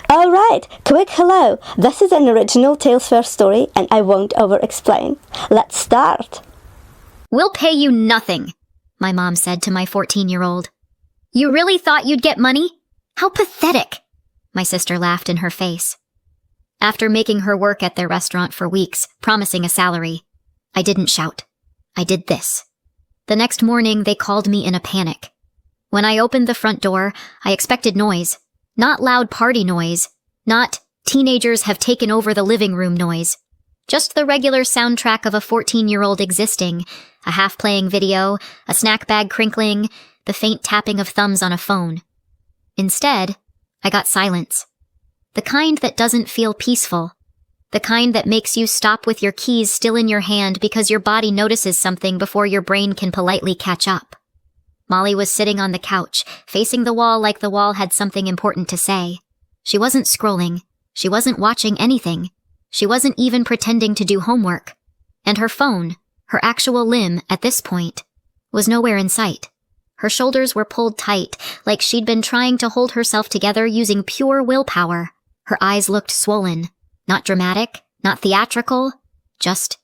Alright, quick hello. This is an original Tales First story and I won't over-explain. Let's start. "We'll pay you nothing," my mom said to my 14-year-old. "You really thought you'd get money? How pathetic," my sister laughed in her face. After making her work at their restaurant for weeks, promising a salary, I didn't shout. I did this. The next morning, they called me in a panic. When I opened the front door, I expected noise. Not loud party noise. Not teenagers have taken over the living room noise. Just the regular soundtrack of a 14-year-old existing, a half-playing video, a snack bag crinkling, the faint tapping of thumbs on a phone. Instead, I got silence. The kind that doesn't feel peaceful. The kind that makes you stop with your keys still in your hand because your body notices something before your brain can politely catch up. Molly was sitting on the couch, facing the wall like the wall had something important to say. She wasn't scrolling. She wasn't watching anything. She wasn't even pretending to do homework. And her phone, her actual limb at this point, was nowhere in sight. Her shoulders were pulled tight, like she'd been trying to hold herself together using pure willpower. Her eyes looked swollen. Not dramatic, not theatrical, just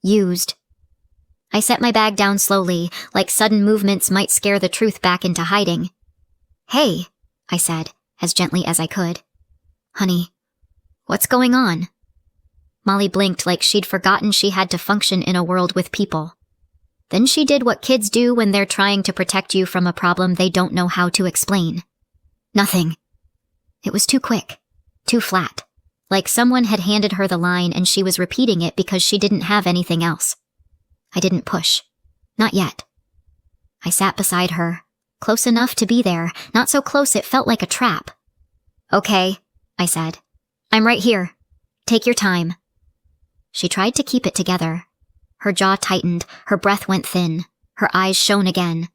used. I set my bag down slowly, like sudden movements might scare the truth back into hiding. "Hey," I said, as gently as I could. "Honey, what's going on?" Molly blinked like she'd forgotten she had to function in a world with people. Then she did what kids do when they're trying to protect you from a problem they don't know how to explain. "Nothing." It was too quick, too flat, like someone had handed her the line and she was repeating it because she didn't have anything else. I didn't push. Not yet. I sat beside her, close enough to be there, not so close it felt like a trap. "Okay," I said. "I'm right here. Take your time." She tried to keep it together. Her jaw tightened, her breath went thin, her eyes shone again.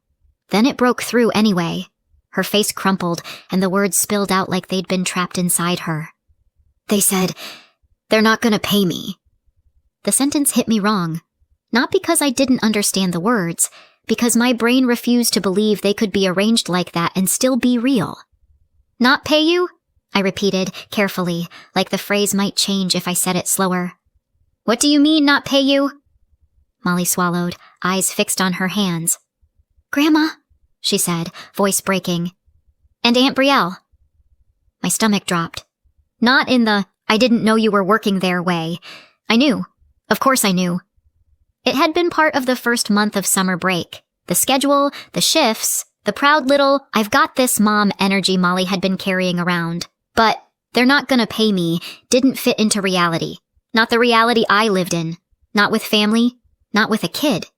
Then it broke through anyway. Her face crumpled, and the words spilled out like they'd been trapped inside her. "They said, they're not gonna pay me." The sentence hit me wrong. Not because I didn't understand the words, because my brain refused to believe they could be arranged like that and still be real. "Not pay you?" I repeated, carefully, like the phrase might change if I said it slower. "What do you mean, not pay you?" Molly swallowed, eyes fixed on her hands. "Grandma," she said, voice breaking. "And Aunt Brielle." My stomach dropped. Not in the, "I didn't know you were working there" way. I knew. Of course I knew. It had been part of the first month of summer break. The schedule, the shifts, the proud little, "I've got this mom" energy Molly had been carrying around. But "they're not gonna pay me" didn't fit into reality. Not the reality I lived in. Not with family. Not with a kid.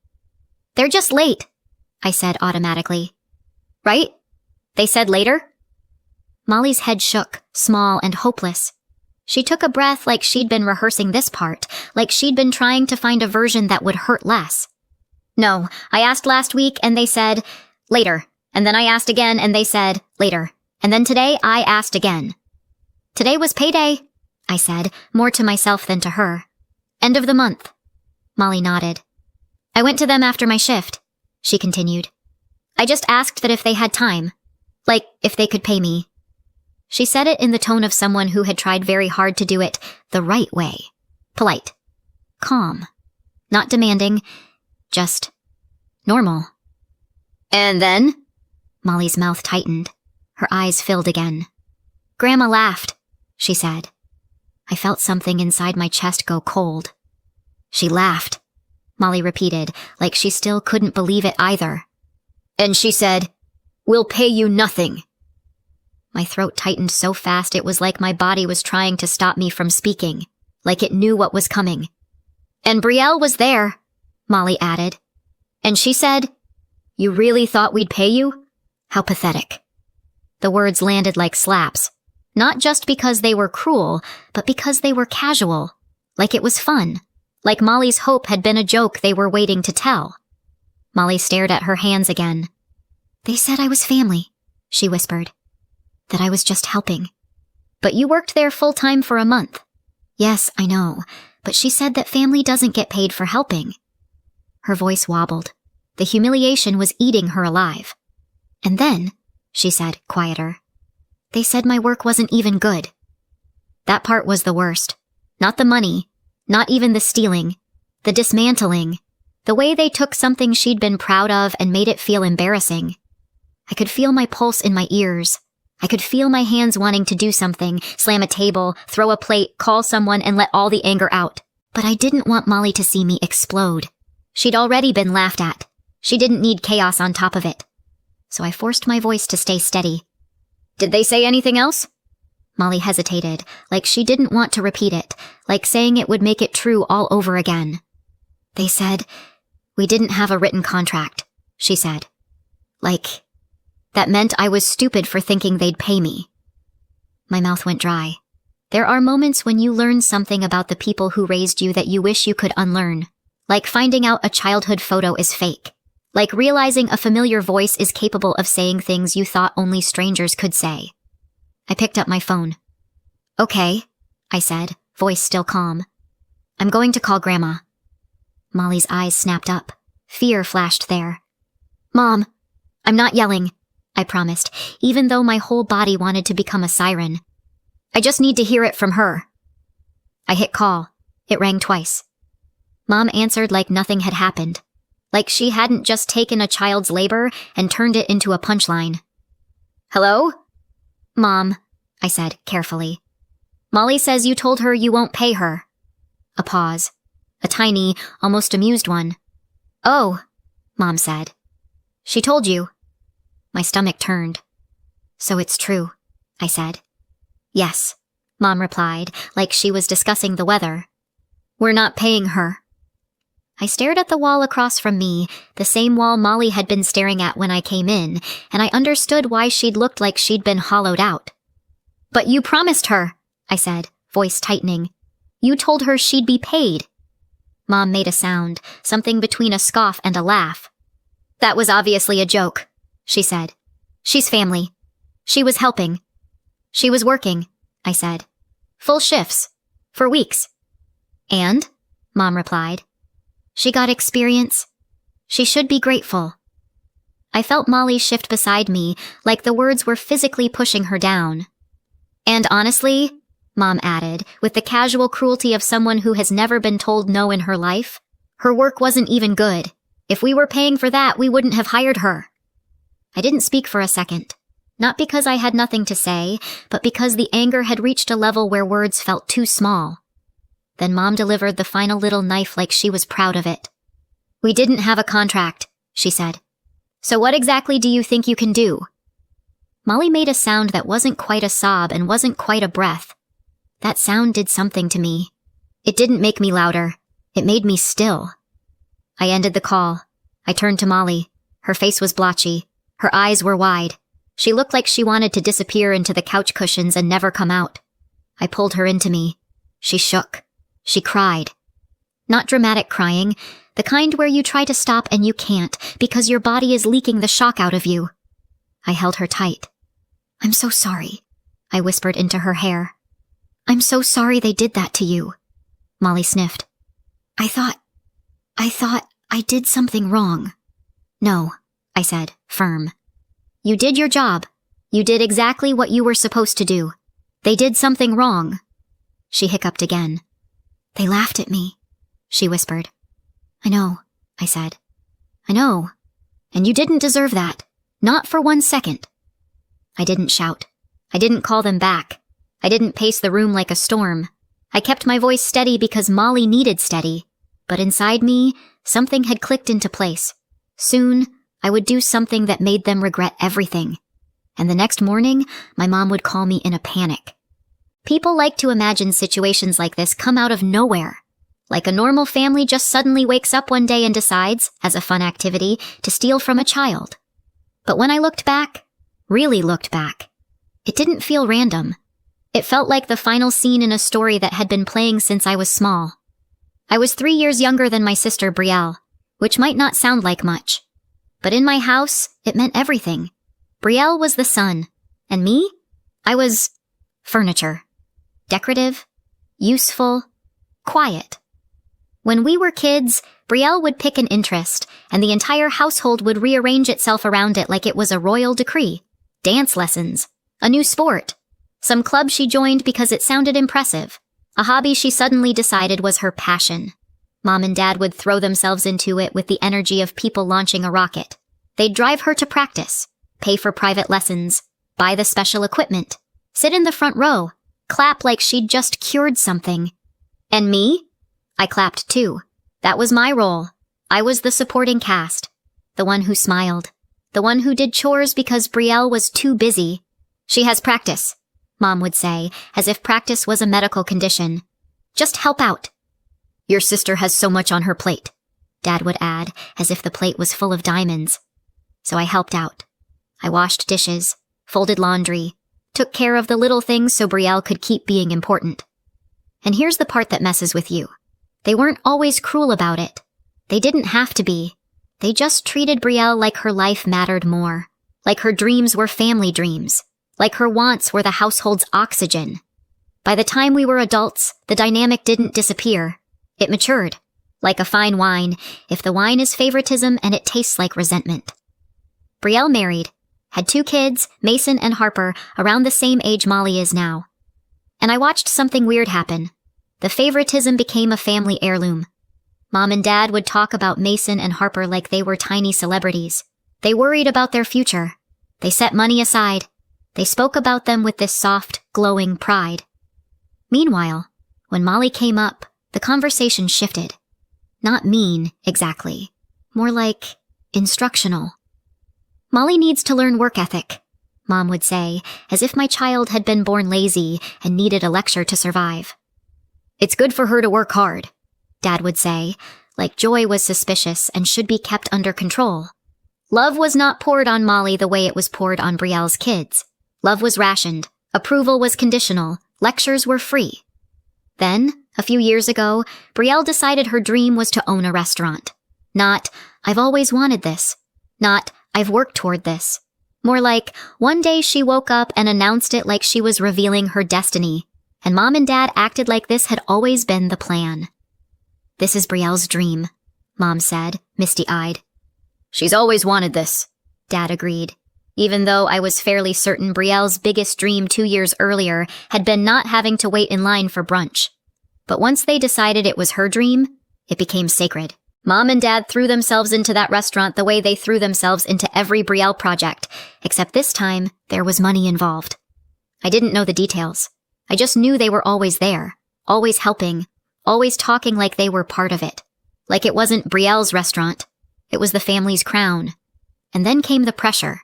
"They're just late," I said automatically. "Right? They said later?" Molly's head shook, small and hopeless. She took a breath like she'd been rehearsing this part, like she'd been trying to find a version that would hurt less. "No, I asked last week and they said, later. And then I asked again and they said, later. And then today I asked again." "Today was payday," I said, more to myself than to her. "End of the month." Molly nodded. "I went to them after my shift," she continued. "I just asked that if they had time. Like, if they could pay me." She said it in the tone of someone who had tried very hard to do it the right way. Polite. Calm. Not demanding. Just normal. "And then?" Molly's mouth tightened. Her eyes filled again. "Grandma laughed," she said. I felt something inside my chest go cold. "She laughed," Molly repeated, like she still couldn't believe it either. "And she said, 'We'll pay you nothing.'" My throat tightened so fast it was like my body was trying to stop me from speaking, like it knew what was coming. "And Brielle was there," Molly added. "And she said, 'You really thought we'd pay you? How pathetic.'" The words landed like slaps, not just because they were cruel, but because they were casual, like it was fun, like Molly's hope had been a joke they were waiting to tell. Molly stared at her hands again. "They said I was family," she whispered. "That I was just helping." "But you worked there full-time for a month." "Yes, I know, but she said that family doesn't get paid for helping." Her voice wobbled. The humiliation was eating her alive. "And then," she said, quieter, "they said my work wasn't even good. That part was the worst. Not the money, not even the stealing, the dismantling, the way they took something she'd been proud of and made it feel embarrassing. I could feel my pulse in my ears. I could feel my hands wanting to do something, slam a table, throw a plate, call someone, and let all the anger out. But I didn't want Molly to see me explode. She'd already been laughed at. She didn't need chaos on top of it. So I forced my voice to stay steady. Did they say anything else? Molly hesitated, like she didn't want to repeat it, like saying it would make it true all over again. They said, "We didn't have a written contract," she said. Like, that meant I was stupid for thinking they'd pay me. My mouth went dry. There are moments when you learn something about the people who raised you that you wish you could unlearn. Like finding out a childhood photo is fake. Like realizing a familiar voice is capable of saying things you thought only strangers could say. I picked up my phone. "Okay," I said, voice still calm. "I'm going to call Grandma." Molly's eyes snapped up. Fear flashed there. "Mom, I'm not yelling," I promised, even though my whole body wanted to become a siren. "I just need to hear it from her." I hit call. It rang twice. Mom answered like nothing had happened. Like she hadn't just taken a child's labor and turned it into a punchline. "Hello?" "Mom," I said carefully. "Molly says you told her you won't pay her." A pause. A tiny, almost amused one. "Oh," Mom said. "She told you." My stomach turned. "So it's true," I said. "Yes," Mom replied, like she was discussing the weather. "We're not paying her." I stared at the wall across from me, the same wall Molly had been staring at when I came in, and I understood why she'd looked like she'd been hollowed out. "But you promised her," I said, voice tightening. "You told her she'd be paid." Mom made a sound, something between a scoff and a laugh. "That was obviously a joke," she said. "She's family. She was helping. She was working," I said. "Full shifts. For weeks." "And?" Mom replied. "She got experience. She should be grateful." I felt Molly shift beside me, like the words were physically pushing her down. "And honestly," Mom added, with the casual cruelty of someone who has never been told no in her life, "her work wasn't even good. If we were paying for that, we wouldn't have hired her." I didn't speak for a second. Not because I had nothing to say, but because the anger had reached a level where words felt too small. Then Mom delivered the final little knife like she was proud of it. "We didn't have a contract," she said. "So what exactly do you think you can do?" Molly made a sound that wasn't quite a sob and wasn't quite a breath. That sound did something to me. It didn't make me louder. It made me still. I ended the call. I turned to Molly. Her face was blotchy. Her eyes were wide. She looked like she wanted to disappear into the couch cushions and never come out. I pulled her into me. She shook. She cried. Not dramatic crying, the kind where you try to stop and you can't because your body is leaking the shock out of you. I held her tight. "I'm so sorry," I whispered into her hair. "I'm so sorry they did that to you." Molly sniffed. I thought I did something wrong." "No," I said, firm. "You did your job. You did exactly what you were supposed to do. They did something wrong." She hiccuped again. "They laughed at me," she whispered. "I know," I said. "I know. And you didn't deserve that. Not for 1 second." I didn't shout. I didn't call them back. I didn't pace the room like a storm. I kept my voice steady because Molly needed steady. But inside me, something had clicked into place. Soon, I would do something that made them regret everything. And the next morning, my mom would call me in a panic. People like to imagine situations like this come out of nowhere. Like a normal family just suddenly wakes up one day and decides, as a fun activity, to steal from a child. But when I looked back, really looked back, it didn't feel random. It felt like the final scene in a story that had been playing since I was small. I was 3 years younger than my sister Brielle, which might not sound like much. But in my house, it meant everything. Brielle was the sun, and me? I was furniture. Decorative, useful, quiet. When we were kids, Brielle would pick an interest, and the entire household would rearrange itself around it like it was a royal decree. Dance lessons, a new sport, Some club she joined because it sounded impressive. A hobby she suddenly decided was her passion. Mom and Dad would throw themselves into it with the energy of people launching a rocket. They'd drive her to practice, pay for private lessons, buy the special equipment, sit in the front row, clap like she'd just cured something. And me? I clapped too. That was my role. I was the supporting cast. The one who smiled. The one who did chores because Brielle was too busy. She has practice, Mom would say, as if practice was a medical condition. Just help out. Your sister has so much on her plate, Dad would add, as if the plate was full of diamonds. So I helped out. I washed dishes, folded laundry, took care of the little things so Brielle could keep being important. And here's the part that messes with you. They weren't always cruel about it. They didn't have to be. They just treated Brielle like her life mattered more, like her dreams were family dreams, like her wants were the household's oxygen. By the time we were adults, the dynamic didn't disappear. It matured, like a fine wine, if the wine is favoritism and it tastes like resentment. Brielle married, had 2 kids, Mason and Harper, around the same age Molly is now. And I watched something weird happen. The favoritism became a family heirloom. Mom and Dad would talk about Mason and Harper like they were tiny celebrities. They worried about their future. They set money aside. They spoke about them with this soft, glowing pride. Meanwhile, when Molly came up, the conversation shifted. Not mean, exactly. More like instructional. Molly needs to learn work ethic, Mom would say, as if my child had been born lazy and needed a lecture to survive. It's good for her to work hard, Dad would say, like joy was suspicious and should be kept under control. Love was not poured on Molly the way it was poured on Brielle's kids. Love was rationed. Approval was conditional. Lectures were free. Then, a few years ago, Brielle decided her dream was to own a restaurant. Not, I've always wanted this. Not, I've worked toward this. More like, one day she woke up and announced it like she was revealing her destiny, and Mom and Dad acted like this had always been the plan. This is Brielle's dream, Mom said, misty-eyed. She's always wanted this, Dad agreed, even though I was fairly certain Brielle's biggest dream 2 years earlier had been not having to wait in line for brunch. But once they decided it was her dream, it became sacred. Mom and Dad threw themselves into that restaurant the way they threw themselves into every Brielle project, except this time there was money involved. I didn't know the details. I just knew they were always there, always helping, always talking like they were part of it. Like it wasn't Brielle's restaurant. It was the family's crown. And then came the pressure.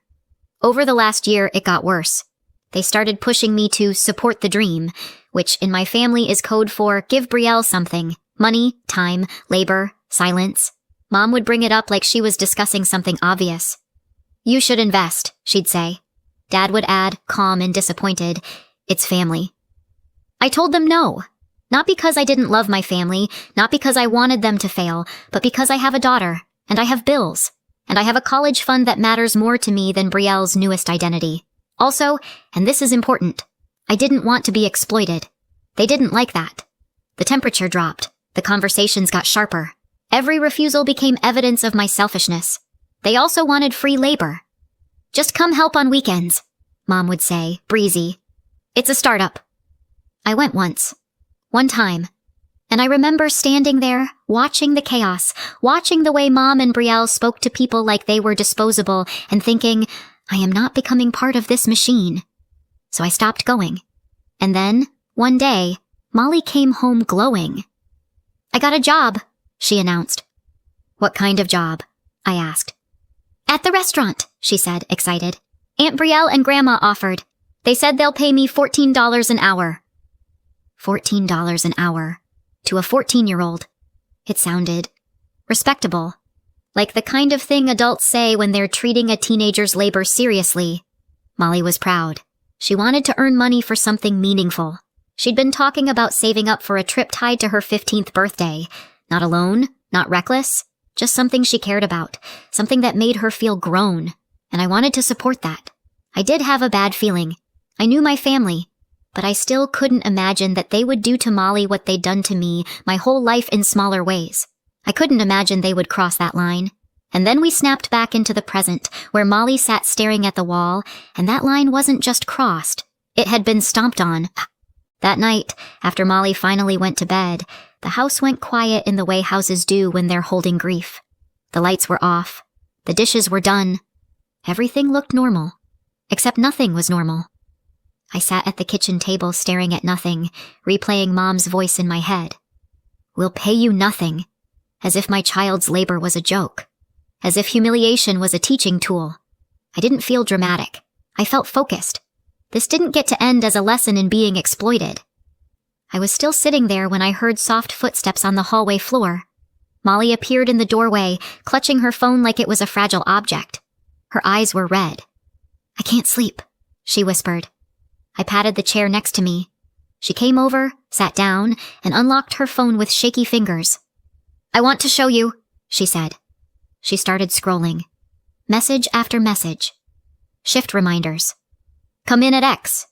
Over the last year, it got worse. They started pushing me to support the dream, which in my family is code for give Brielle something. Money, time, labor, silence. Mom would bring it up like she was discussing something obvious. You should invest, she'd say. Dad would add, calm and disappointed, it's family. I told them no. Not because I didn't love my family, not because I wanted them to fail, but because I have a daughter, and I have bills, and I have a college fund that matters more to me than Brielle's newest identity. Also, and this is important, I didn't want to be exploited. They didn't like that. The temperature dropped. The conversations got sharper. Every refusal became evidence of my selfishness. They also wanted free labor. Just come help on weekends, Mom would say, breezy. It's a startup. I went once. One time. And I remember standing there, watching the chaos, watching the way Mom and Brielle spoke to people like they were disposable, and thinking, I am not becoming part of this machine. So I stopped going. And then, one day, Molly came home glowing. I got a job, she announced. What kind of job? I asked. At the restaurant, she said, excited. Aunt Brielle and Grandma offered. They said they'll pay me $14 an hour. $14 an hour. To a 14-year-old. It sounded respectable. Like the kind of thing adults say when they're treating a teenager's labor seriously. Molly was proud. She wanted to earn money for something meaningful. She'd been talking about saving up for a trip tied to her 15th birthday. Not alone, not reckless, just something she cared about, something that made her feel grown. And I wanted to support that. I did have a bad feeling. I knew my family. But I still couldn't imagine that they would do to Molly what they'd done to me my whole life in smaller ways. I couldn't imagine they would cross that line. And then we snapped back into the present, where Molly sat staring at the wall, and that line wasn't just crossed. It had been stomped on. That night, after Molly finally went to bed, the house went quiet in the way houses do when they're holding grief. The lights were off. The dishes were done. Everything looked normal. Except nothing was normal. I sat at the kitchen table staring at nothing, replaying Mom's voice in my head. "We'll pay you nothing." As if my child's labor was a joke. As if humiliation was a teaching tool. I didn't feel dramatic. I felt focused. This didn't get to end as a lesson in being exploited. I was still sitting there when I heard soft footsteps on the hallway floor. Molly appeared in the doorway, clutching her phone like it was a fragile object. Her eyes were red. "I can't sleep," she whispered. I patted the chair next to me. She came over, sat down, and unlocked her phone with shaky fingers. "I want to show you," she said. She started scrolling. Message after message. Shift reminders. "Come in at X.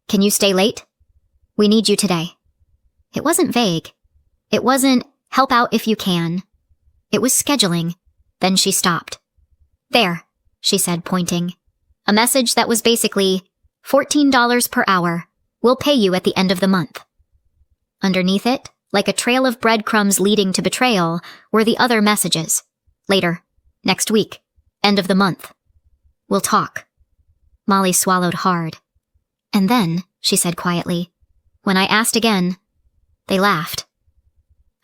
Can you stay late? We need you today." It wasn't vague. It wasn't help out if you can. It was scheduling. Then she stopped. "There," she said, pointing. A message that was basically, $14 per hour. We'll pay you at the end of the month. Underneath it, like a trail of breadcrumbs leading to betrayal, were the other messages. Later. Next week. End of the month. We'll talk. Molly swallowed hard. "And then," she said quietly, "when I asked again, they laughed."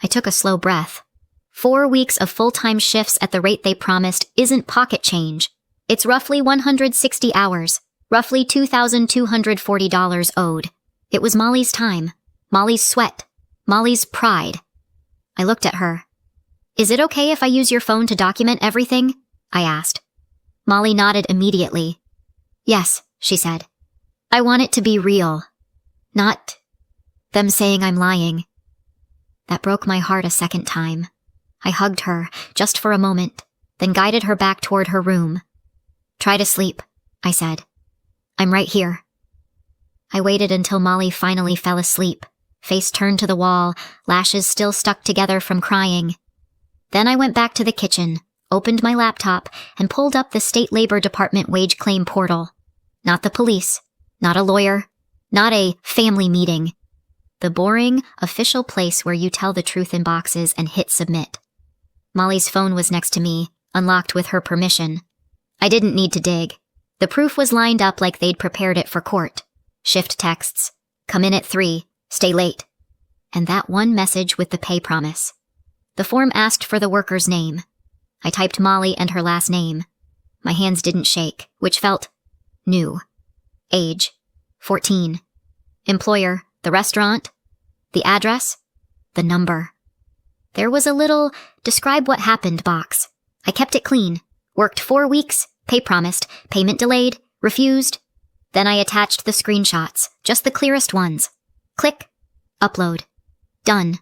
I took a slow breath. 4 weeks of full-time shifts at the rate they promised isn't pocket change. It's roughly 160 hours, roughly $2,240 owed. It was Molly's time, Molly's sweat, Molly's pride. I looked at her. "Is it okay if I use your phone to document everything?" I asked. Molly nodded immediately. "Yes," she said. "I want it to be real. Not them saying I'm lying." That broke my heart a second time. I hugged her, just for a moment, then guided her back toward her room. "Try to sleep," I said. "I'm right here." I waited until Molly finally fell asleep, face turned to the wall, lashes still stuck together from crying. Then I went back to the kitchen, opened my laptop, and pulled up the State Labor Department wage claim portal. Not the police, not a lawyer, not a family meeting. The boring, official place where you tell the truth in boxes and hit submit. Molly's phone was next to me, unlocked with her permission. I didn't need to dig. The proof was lined up like they'd prepared it for court. Shift texts. "Come in at 3. Stay late." And that one message with the pay promise. The form asked for the worker's name. I typed Molly and her last name. My hands didn't shake, which felt new. Age, 14. Employer, the restaurant. The address, the number. There was a little describe what happened box. I kept it clean. Worked 4 weeks, pay promised, payment delayed, refused. Then I attached the screenshots, just the clearest ones. Click. Upload. Done.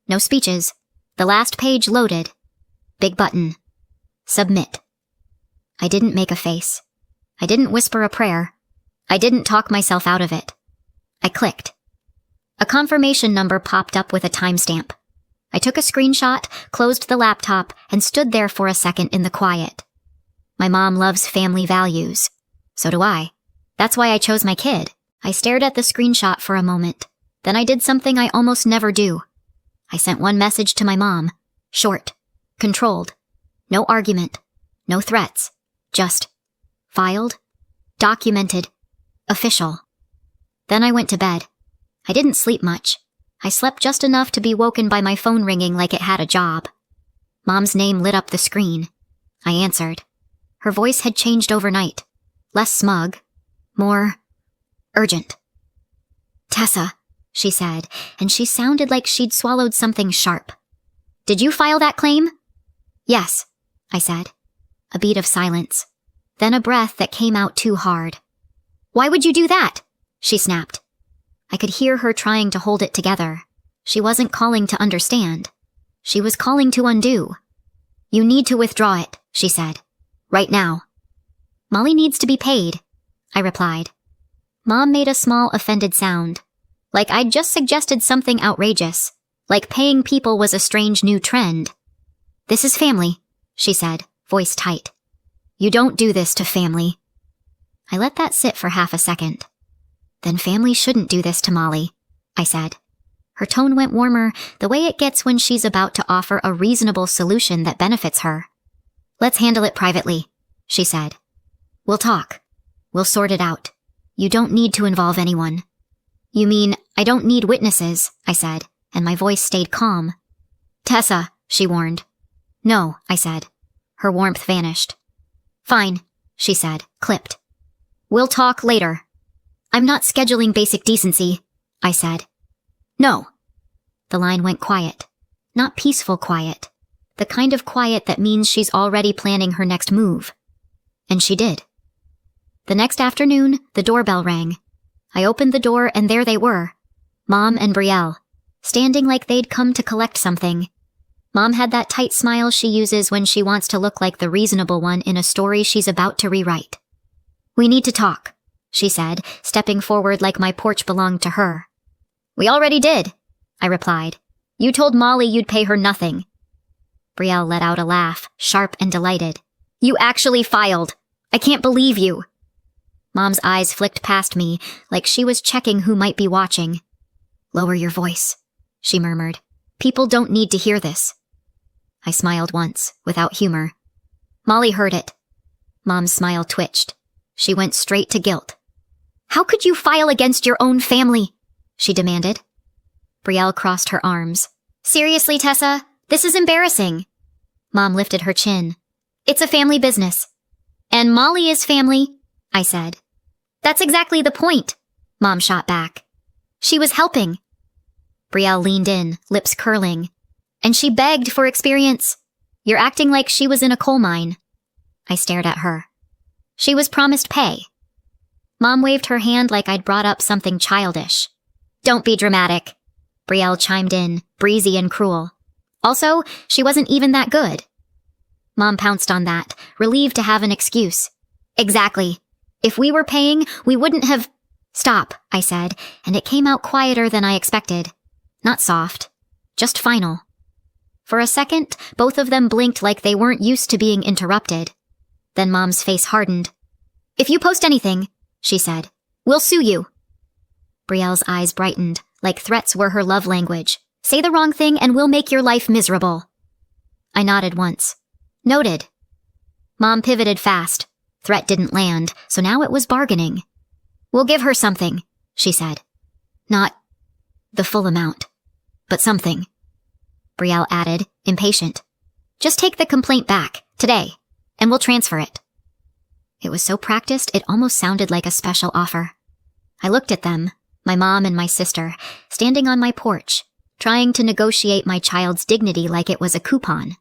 No speeches. The last page loaded. Big button. Submit. I didn't make a face. I didn't whisper a prayer. I didn't talk myself out of it. I clicked. A confirmation number popped up with a timestamp. I took a screenshot, closed the laptop, and stood there for a second in the quiet. My mom loves family values. So do I. That's why I chose my kid. I stared at the screenshot for a moment. Then I did something I almost never do. I sent one message to my mom. Short. Controlled. No argument. No threats. Just filed. Documented. Official. Then I went to bed. I didn't sleep much. I slept just enough to be woken by my phone ringing like it had a job. Mom's name lit up the screen. I answered. Her voice had changed overnight. Less smug. More urgent. "Tessa," she said, and she sounded like she'd swallowed something sharp. "Did you file that claim?" "Yes," I said. A beat of silence. Then a breath that came out too hard. "Why would you do that?" she snapped. I could hear her trying to hold it together. She wasn't calling to understand. She was calling to undo. "You need to withdraw it," she said. "Right now." "Molly needs to be paid," I replied. Mom made a small offended sound. Like I'd just suggested something outrageous. Like paying people was a strange new trend. "This is family," she said, voice tight. "You don't do this to family." I let that sit for half a second. Then family shouldn't do this to Molly, I said. Her tone went warmer, the way it gets when she's about to offer a reasonable solution that benefits her. Let's handle it privately, she said. We'll talk. We'll sort it out. You don't need to involve anyone. You mean, I don't need witnesses, I said, and my voice stayed calm. Tessa, she warned. No, I said. Her warmth vanished. Fine, she said, clipped. We'll talk later. I'm not scheduling basic decency, I said. No. The line went quiet. Not peaceful quiet. The kind of quiet that means she's already planning her next move. And she did. The next afternoon, the doorbell rang. I opened the door and there they were. Mom and Brielle, standing like they'd come to collect something. Mom had that tight smile she uses when she wants to look like the reasonable one in a story she's about to rewrite. We need to talk, she said, stepping forward like my porch belonged to her. We already did, I replied. You told Molly you'd pay her nothing. Brielle let out a laugh, sharp and delighted. You actually filed. I can't believe you. Mom's eyes flicked past me, like she was checking who might be watching. Lower your voice, she murmured. People don't need to hear this. I smiled once, without humor. Molly heard it. Mom's smile twitched. She went straight to guilt. How could you file against your own family? She demanded. Brielle crossed her arms. Seriously, Tessa, this is embarrassing. Mom lifted her chin. It's a family business. And Molly is family, I said. That's exactly the point, Mom shot back. She was helping. Brielle leaned in, lips curling. And she begged for experience. You're acting like she was in a coal mine. I stared at her. She was promised pay. Mom waved her hand like I'd brought up something childish. Don't be dramatic. Brielle chimed in, breezy and cruel. Also, she wasn't even that good. Mom pounced on that, relieved to have an excuse. Exactly. If we were paying, we wouldn't have... Stop, I said, and it came out quieter than I expected. Not soft, just final. For a second, both of them blinked like they weren't used to being interrupted. Then Mom's face hardened. If you post anything, she said, we'll sue you. Brielle's eyes brightened, like threats were her love language. Say the wrong thing and we'll make your life miserable. I nodded once. Noted. Mom pivoted fast. Threat didn't land, so now it was bargaining. We'll give her something, she said. Not the full amount, but something. Brielle added, impatient. Just take the complaint back, today, and we'll transfer it. It was so practiced it almost sounded like a special offer. I looked at them, my mom and my sister, standing on my porch, trying to negotiate my child's dignity like it was a coupon.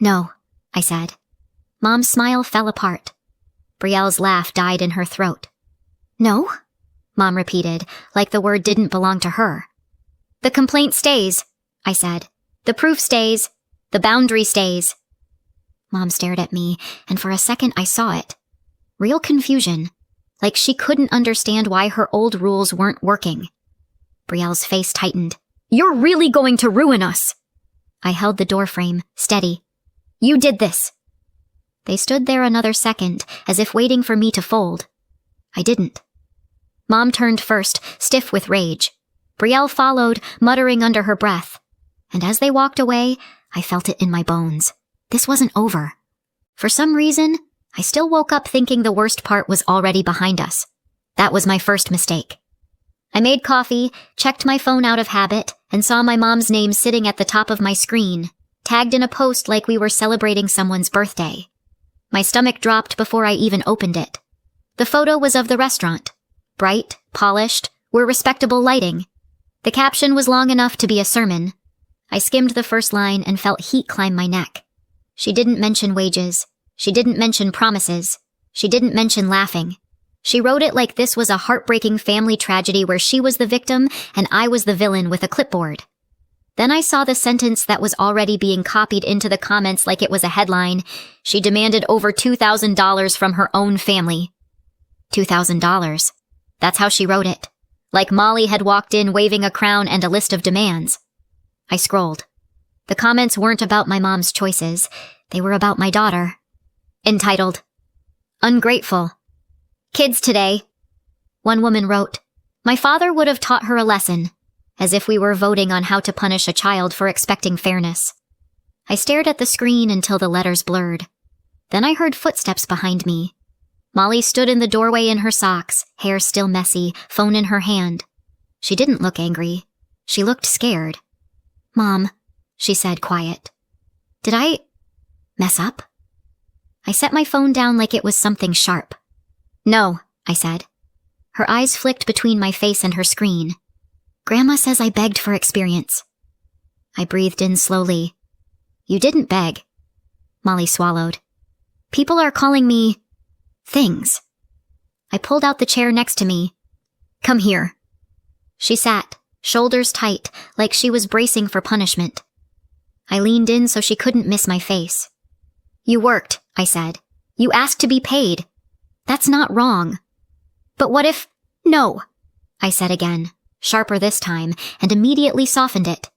No, I said. Mom's smile fell apart. Brielle's laugh died in her throat. No? Mom repeated, like the word didn't belong to her. The complaint stays, I said. The proof stays. The boundary stays. Mom stared at me, and for a second I saw it. Real confusion, like she couldn't understand why her old rules weren't working. Brielle's face tightened. You're really going to ruin us! I held the doorframe, steady. You did this! They stood there another second, as if waiting for me to fold. I didn't. Mom turned first, stiff with rage. Brielle followed, muttering under her breath. And as they walked away, I felt it in my bones. This wasn't over. For some reason, I still woke up thinking the worst part was already behind us. That was my first mistake. I made coffee, checked my phone out of habit, and saw my mom's name sitting at the top of my screen, tagged in a post like we were celebrating someone's birthday. My stomach dropped before I even opened it. The photo was of the restaurant. Bright, polished, were respectable lighting. The caption was long enough to be a sermon. I skimmed the first line and felt heat climb my neck. She didn't mention wages. She didn't mention promises. She didn't mention laughing. She wrote it like this was a heartbreaking family tragedy where she was the victim and I was the villain with a clipboard. Then I saw the sentence that was already being copied into the comments like it was a headline. She demanded over $2,000 from her own family. $2,000. That's how she wrote it. Like Molly had walked in waving a crown and a list of demands. I scrolled. The comments weren't about my mom's choices. They were about my daughter. Entitled, Ungrateful. Kids today. One woman wrote, My father would have taught her a lesson, as if we were voting on how to punish a child for expecting fairness. I stared at the screen until the letters blurred. Then I heard footsteps behind me. Molly stood in the doorway in her socks, hair still messy, phone in her hand. She didn't look angry. She looked scared. "Mom," she said, quiet. "Did I mess up?" I set my phone down like it was something sharp. "No," I said. Her eyes flicked between my face and her screen. "Grandma says I begged for experience." I breathed in slowly. "You didn't beg." Molly swallowed. "People are calling me things." I pulled out the chair next to me. "Come here." She sat, shoulders tight, like she was bracing for punishment. I leaned in so she couldn't miss my face. "You worked," I said. "You asked to be paid. That's not wrong." "But what if—" "No," I said again, sharper this time, and immediately softened it.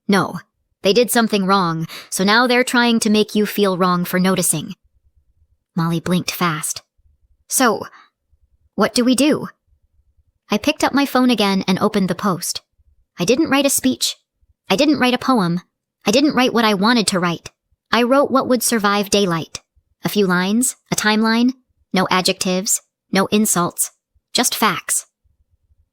"No, they did something wrong, so now they're trying to make you feel wrong for noticing." Molly blinked fast. "So, what do we do?" I picked up my phone again and opened the post. I didn't write a speech. I didn't write a poem. I didn't write what I wanted to write. I wrote what would survive daylight. A few lines, a timeline, no adjectives, no insults, just facts.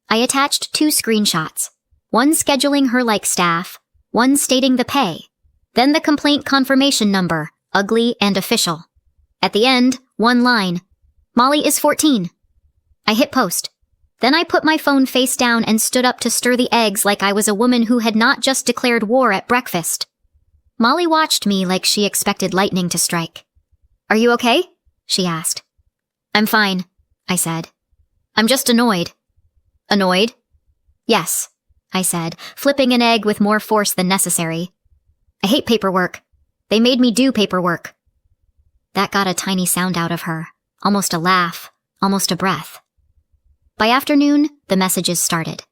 I attached 2 screenshots, one scheduling her like staff, one stating the pay, then the complaint confirmation number, ugly and official. At the end, 1 line, "Molly is 14. I hit post. Then I put my phone face down and stood up to stir the eggs like I was a woman who had not just declared war at breakfast. Molly watched me like she expected lightning to strike. "Are you okay?" she asked. "I'm fine," I said. "I'm just annoyed." "Annoyed?" "Yes," I said, flipping an egg with more force than necessary. "I hate paperwork. They made me do paperwork." That got a tiny sound out of her, almost a laugh, almost a breath. By afternoon, the messages started.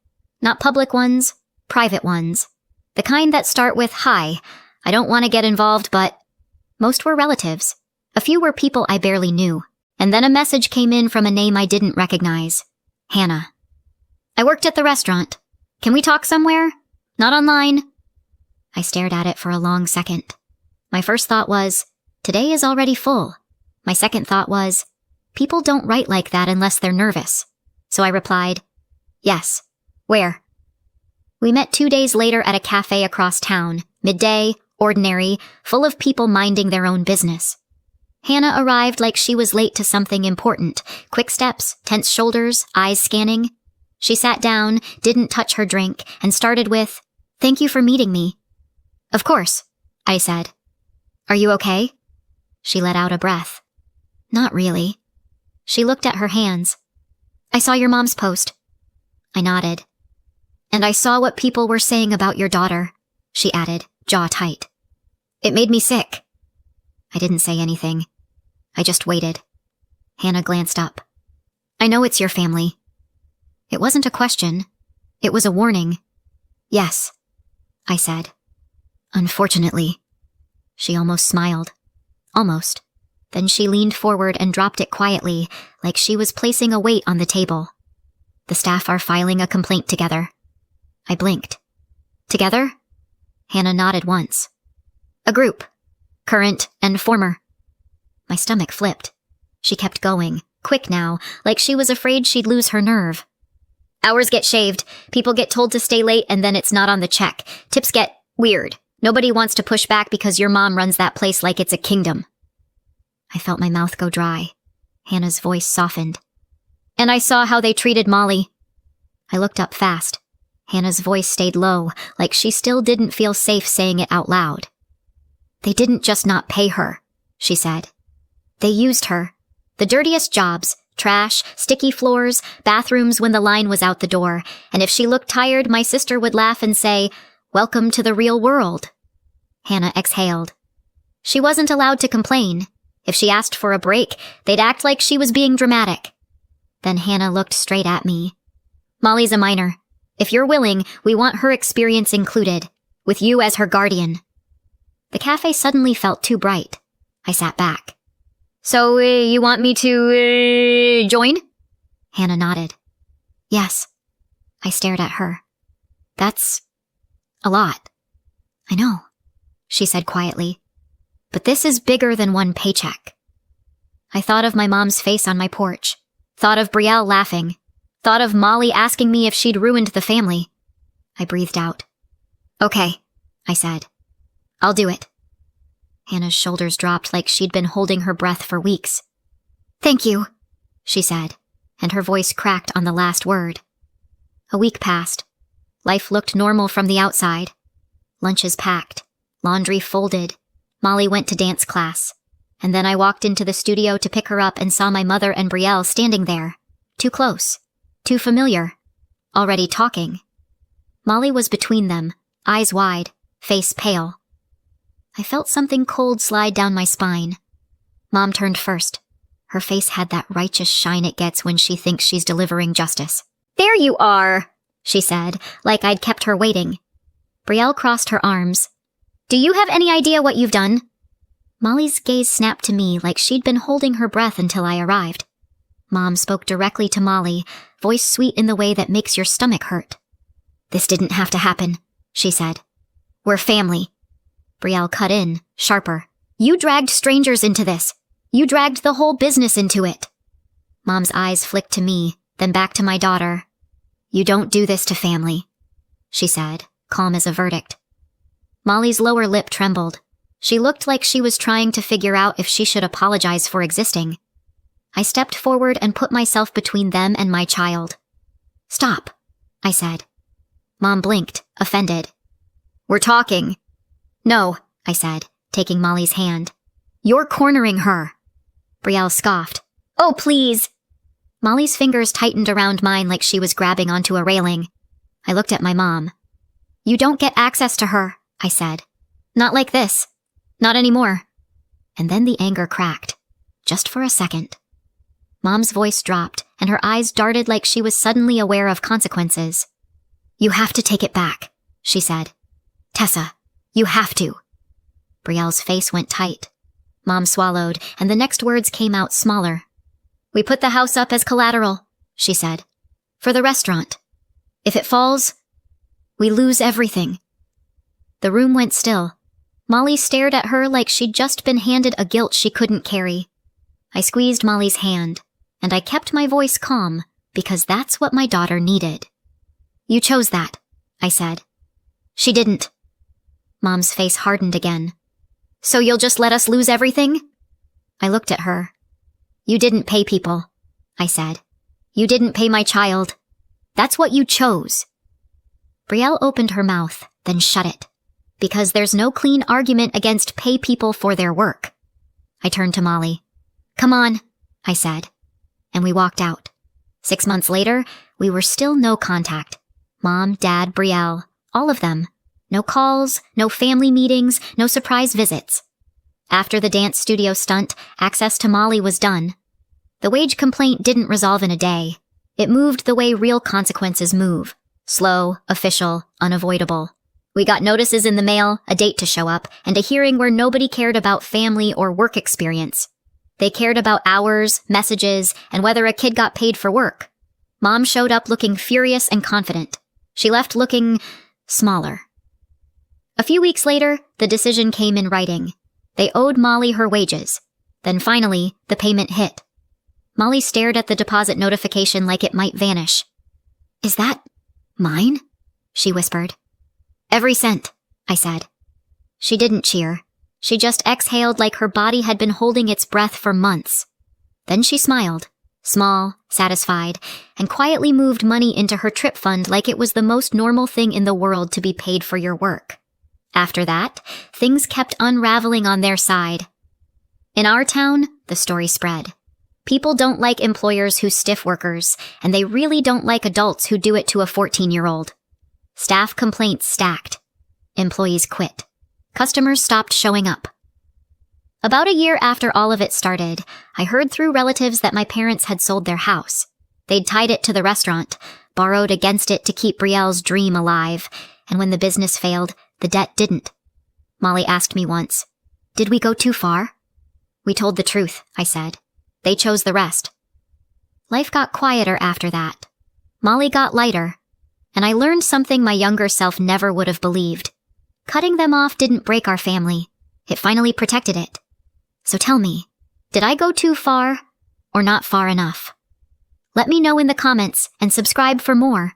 Not public ones, private ones. The kind that start with, "Hi, I don't want to get involved, but..." Most were relatives. A few were people I barely knew. And then a message came in from a name I didn't recognize. Hannah. "I worked at the restaurant. Can we talk somewhere? Not online." I stared at it for a long second. My first thought was, today is already full. My second thought was, people don't write like that unless they're nervous. So I replied, "Yes. Where?" We met 2 days later at a cafe across town, midday, ordinary, full of people minding their own business. Hannah arrived like she was late to something important, quick steps, tense shoulders, eyes scanning. She sat down, didn't touch her drink, and started with, "Thank you for meeting me." "Of course," I said. "Are you okay?" She let out a breath. "Not really." She looked at her hands. "I saw your mom's post." I nodded. "And I saw what people were saying about your daughter," she added, jaw tight. "It made me sick." I didn't say anything. I just waited. Hannah glanced up. "I know it's your family." It wasn't a question. It was a warning. "Yes," I said. "Unfortunately." She almost smiled. Almost. Then she leaned forward and dropped it quietly, like she was placing a weight on the table. "The staff are filing a complaint together." I blinked. "Together?" Hannah nodded once. "A group. Current and former." My stomach flipped. She kept going, quick now, like she was afraid she'd lose her nerve. "Hours get shaved, people get told to stay late, and then it's not on the check. Tips get weird. Nobody wants to push back because your mom runs that place like it's a kingdom." I felt my mouth go dry. Hannah's voice softened. "And I saw how they treated Molly." I looked up fast. Hannah's voice stayed low, like she still didn't feel safe saying it out loud. "They didn't just not pay her," she said. "They used her. The dirtiest jobs, trash, sticky floors, bathrooms when the line was out the door, and if she looked tired, my sister would laugh and say, 'Welcome to the real world.'" Hannah exhaled. She wasn't allowed to complain. If she asked for a break, they'd act like she was being dramatic. Then Hannah looked straight at me. "Molly's a minor. If you're willing, we want her experience included, with you as her guardian." The cafe suddenly felt too bright. I sat back. "So, you want me to, join?" Hannah nodded. "Yes," I stared at her. That's a lot. I know, she said quietly. But this is bigger than one paycheck. I thought of my mom's face on my porch, thought of Brielle laughing, thought of Molly asking me if she'd ruined the family. I breathed out. Okay, I said. I'll do it. Hannah's shoulders dropped like she'd been holding her breath for weeks. Thank you, she said, and her voice cracked on the last word. A week passed. Life looked normal from the outside. Lunches packed, laundry folded. Molly went to dance class. And then I walked into the studio to pick her up and saw my mother and Brielle standing there. Too close. Too familiar. Already talking. Molly was between them, eyes wide, face pale. I felt something cold slide down my spine. Mom turned first. Her face had that righteous shine it gets when she thinks she's delivering justice. There you are, she said, like I'd kept her waiting. Brielle crossed her arms. Do you have any idea what you've done? Molly's gaze snapped to me like she'd been holding her breath until I arrived. Mom spoke directly to Molly, voice sweet in the way that makes your stomach hurt. This didn't have to happen, she said. We're family. Brielle cut in, sharper. You dragged strangers into this. You dragged the whole business into it. Mom's eyes flicked to me, then back to my daughter. You don't do this to family, she said, calm as a verdict. Molly's lower lip trembled. She looked like she was trying to figure out if she should apologize for existing. I stepped forward and put myself between them and my child. Stop, I said. Mom blinked, offended. We're talking. No, I said, taking Molly's hand. You're cornering her. Brielle scoffed. Oh, please. Molly's fingers tightened around mine like she was grabbing onto a railing. I looked at my mom. You don't get access to her, I said. Not like this. Not anymore. And then the anger cracked. Just for a second. Mom's voice dropped, and her eyes darted like she was suddenly aware of consequences. You have to take it back, she said. Tessa, you have to. Brielle's face went tight. Mom swallowed, and the next words came out smaller. We put the house up as collateral, she said. For the restaurant. If it falls, we lose everything. The room went still. Molly stared at her like she'd just been handed a guilt she couldn't carry. I squeezed Molly's hand, and I kept my voice calm, because that's what my daughter needed. You chose that, I said. She didn't. Mom's face hardened again. So you'll just let us lose everything? I looked at her. You didn't pay people, I said. You didn't pay my child. That's what you chose. Brielle opened her mouth, then shut it. Because there's no clean argument against pay people for their work. I turned to Molly. Come on, I said. And we walked out. 6 months later, we were still no contact. Mom, Dad, Brielle, all of them. No calls, no family meetings, no surprise visits. After the dance studio stunt, access to Molly was done. The wage complaint didn't resolve in a day. It moved the way real consequences move. Slow, official, unavoidable. We got notices in the mail, a date to show up, and a hearing where nobody cared about family or work experience. They cared about hours, messages, and whether a kid got paid for work. Mom showed up looking furious and confident. She left looking smaller. A few weeks later, the decision came in writing. They owed Molly her wages. Then finally, the payment hit. Molly stared at the deposit notification like it might vanish. Is that mine? She whispered. Every cent, I said. She didn't cheer. She just exhaled like her body had been holding its breath for months. Then she smiled, small, satisfied, and quietly moved money into her trip fund like it was the most normal thing in the world to be paid for your work. After that, things kept unraveling on their side. In our town, the story spread. People don't like employers who stiff workers, and they really don't like adults who do it to a 14-year-old. Staff complaints stacked. Employees quit. Customers stopped showing up. About a year after all of it started, I heard through relatives that my parents had sold their house. They'd tied it to the restaurant, borrowed against it to keep Brielle's dream alive, and when the business failed, the debt didn't. Molly asked me once, "Did we go too far?" We told the truth, I said. They chose the rest. Life got quieter after that. Molly got lighter. and I learned something my younger self never would have believed. Cutting them off didn't break our family. It finally protected it. So tell me, did I go too far or not far enough? Let me know in the comments and subscribe for more.